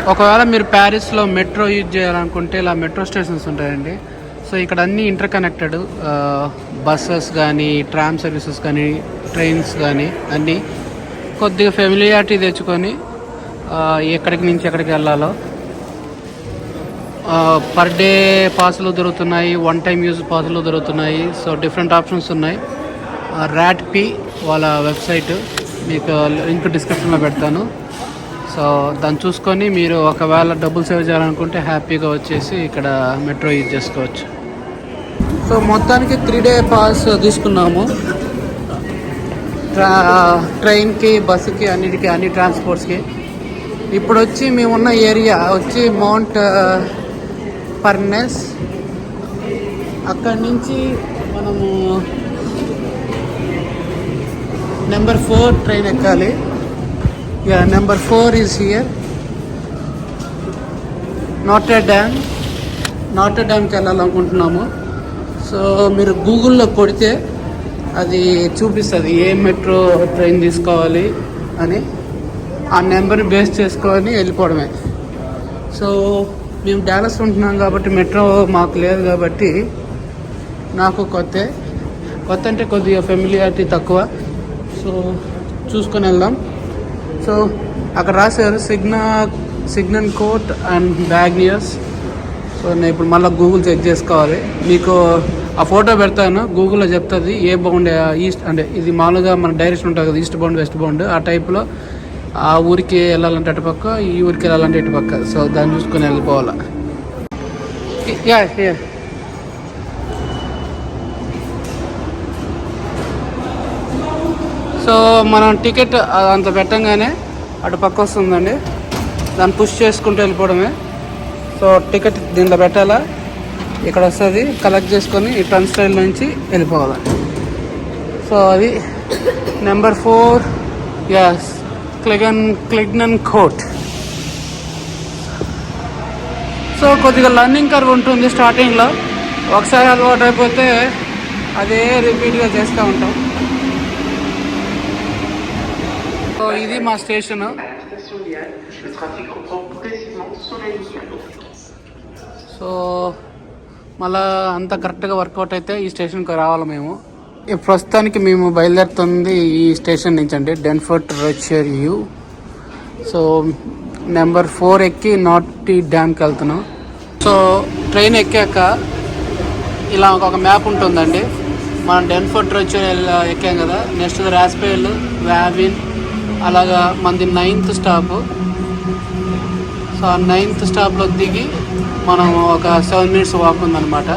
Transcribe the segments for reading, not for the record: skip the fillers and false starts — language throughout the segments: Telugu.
ఒకవేళ మీరు ప్యారిస్లో మెట్రో యూజ్ చేయాలనుకుంటే ఇలా మెట్రో స్టేషన్స్ ఉంటాయండి. సో ఇక్కడ అన్నీ ఇంటర్ కనెక్టెడ్, బస్సెస్ కానీ, ట్రామ్ సర్వీసెస్ కానీ, ట్రైన్స్ కానీ అన్నీ కొద్దిగా ఫెమిలియారిటీ తెచ్చుకొని ఎక్కడికి నుంచి ఎక్కడికి వెళ్ళాలో పర్ డే పాసులు దొరుకుతున్నాయి, వన్ టైం యూజ్ పాసులు దొరుకుతున్నాయి. సో డిఫరెంట్ ఆప్షన్స్ ఉన్నాయి. RER వాళ్ళ వెబ్సైట్ మీకు లింక్ డిస్క్రిప్షన్లో పెడతాను. సో దాన్ని చూసుకొని మీరు ఒకవేళ డబ్బులు సేవ్ చేయాలనుకుంటే హ్యాపీగా వచ్చేసి ఇక్కడ మెట్రో యూజ్ చేసుకోవచ్చు. సో మొత్తానికి 3 డే పాస్ తీసుకున్నాము. ట్రైన్కి, బస్సుకి, అన్నిటికీ, అన్ని ట్రాన్స్పోర్ట్స్కి. ఇప్పుడు వచ్చి మేమున్న ఏరియా వచ్చి మౌంట్ పర్నెస్. అక్కడి నుంచి మనము నెంబర్ 4 ట్రైన్ ఎక్కాలి. Number 4 is here. నాటర్ డ్యామ్కి వెళ్ళాలనుకుంటున్నాము. సో మీరు గూగుల్లో కొడితే అది చూపిస్తుంది ఏ మెట్రో ట్రైన్ తీసుకోవాలి అని. ఆ నెంబర్ని బేస్ చేసుకొని వెళ్ళిపోవడమే. సో మేము డాలస్ ఉంటున్నాం కాబట్టి మెట్రో మాకు లేదు కాబట్టి నాకు కొత్త అంటే కొద్దిగా ఫెమిలియారిటీ తక్కువ. సో చూసుకొని వెళ్దాం. సో అక్కడ రాశారు సిగ్నల్ కోట్ అండ్ బ్యాగ్నియర్స్. సో నేను ఇప్పుడు మళ్ళీ గూగుల్ చెక్ చేసుకోవాలి. మీకు ఆ ఫోటో పెడతాను, గూగుల్లో చెప్తుంది ఏ బౌండ్ ఈస్ట్ అంటే ఇది మామూలుగా మన డైరెక్షన్ ఉంటుంది కదా, ఈస్ట్ బౌండ్ వెస్ట్ బౌండ్. ఆ టైప్లో ఆ ఊరికి వెళ్ళాలంటే అటుపక్క, ఈ ఊరికి వెళ్ళాలంటే ఇటుపక్క. సో దాన్ని చూసుకొని వెళ్ళిపోవాలి. సో మనం టికెట్ అంత పెట్టంగానే అటు పక్క వస్తుందండి. దాన్ని పుష్ చేసుకుంటూ వెళ్ళిపోవడమే. సో టికెట్ దీంట్లో పెట్టాలా, ఇక్కడ వస్తుంది, కలెక్ట్ చేసుకొని ఈ టర్న్స్టైల్ నుంచి వెళ్ళిపోవాలి. సో అది నెంబర్ 4 క్లిగ్నన్ కోట్. సో కొద్దిగా లర్నింగ్ కర్వ్ ఉంటుంది స్టార్టింగ్లో. ఒకసారి అలవాటు అయిపోతే అదే రిపీట్గా చేస్తూ ఉంటాం. సో ఇది మా స్టేషను. సో మళ్ళా అంతా కరెక్ట్గా వర్కౌట్ అయితే ఈ స్టేషన్కి రావాలి మేము. ప్రస్తుతానికి మేము బయలుదేరుతుంది ఈ స్టేషన్ నుంచి అండి, డెన్ఫర్ట్ రెచర్ యూ. సో నెంబర్ 4 ఎక్కి నాటీ డ్యామ్కి వెళ్తున్నాం. సో ట్రైన్ ఎక్కాక ఇలా ఒక మ్యాప్ ఉంటుందండి. మనం డెన్ఫర్ట్ రెచర్ ఎక్కాం కదా, నెక్స్ట్ రాస్పేల్, వ్యావిన్, అలాగా మనది 9th స్టాప్. సో ఆ 9th స్టాప్లో దిగి మనం ఒక 7 minutes వాక్ ఉందన్నమాట.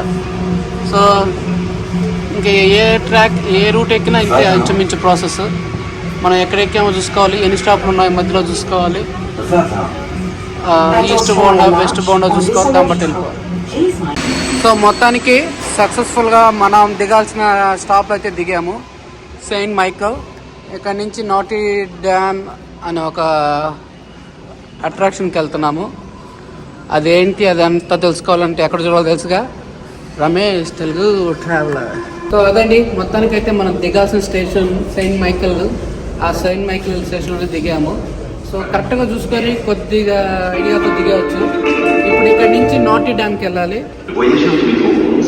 సో ఇంకా ఏ రూట్ ఎక్కినా ఇంతే ఇంచుమించు ప్రాసెస్. మనం ఎక్కడ ఎక్కామో చూసుకోవాలి, ఎన్ని స్టాప్లు ఉన్నాయో మధ్యలో చూసుకోవాలి, ఈస్ట్ బౌండా వెస్ట్ బౌండా చూసుకోవాలి, దాన్ని బట్టి వెళ్ళిపోవాలి. సో మొత్తానికి సక్సెస్ఫుల్గా మనం దిగాల్సిన స్టాప్లో అయితే దిగాము. Saint Michael. ఇక్కడ నుంచి నాటీ డ్యామ్ అనే ఒక అట్రాక్షన్కి వెళ్తున్నాము. అదేంటి అదంతా తెలుసుకోవాలంటే ఎక్కడ చూడాలో తెలుసుగా, రమేష్ తెలుగు ట్రావెలర్. సో అదండి మొత్తానికైతే మనం దిగాల్సిన స్టేషన్ సెయింట్ మైకల్. ఆ సెయింట్ మైకల్ స్టేషన్లో దిగాము. సో కరెక్ట్గా చూసుకొని కొద్దిగా ఐడియాతో దిగవచ్చు. ఇప్పుడు ఇక్కడ నుంచి నాటీ డ్యామ్కి వెళ్ళాలి.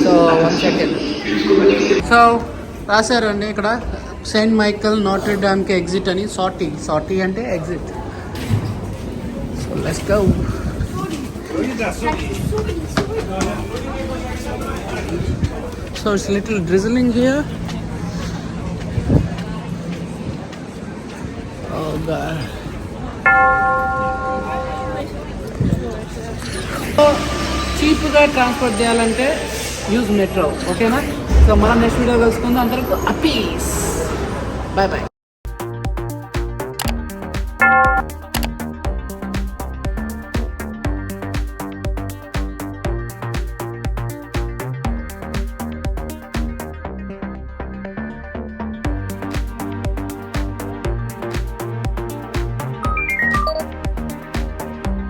So 1 second. సో రాశారండి ఇక్కడ సెయింట్ మైకల్ నాటీ డ్యామ్కి ఎగ్జిట్ అని. సాటీ అంటే exit. So let's go. So it's a little drizzling here. Oh god. So చీప్గా ట్రాన్స్పోర్ట్ చేయాలంటే యూజ్ మెట్రో. ఓకేనా? సో మనం నెక్స్ట్ వీడియో కలుసుకుందాం. అందరికీ పీస్. By by.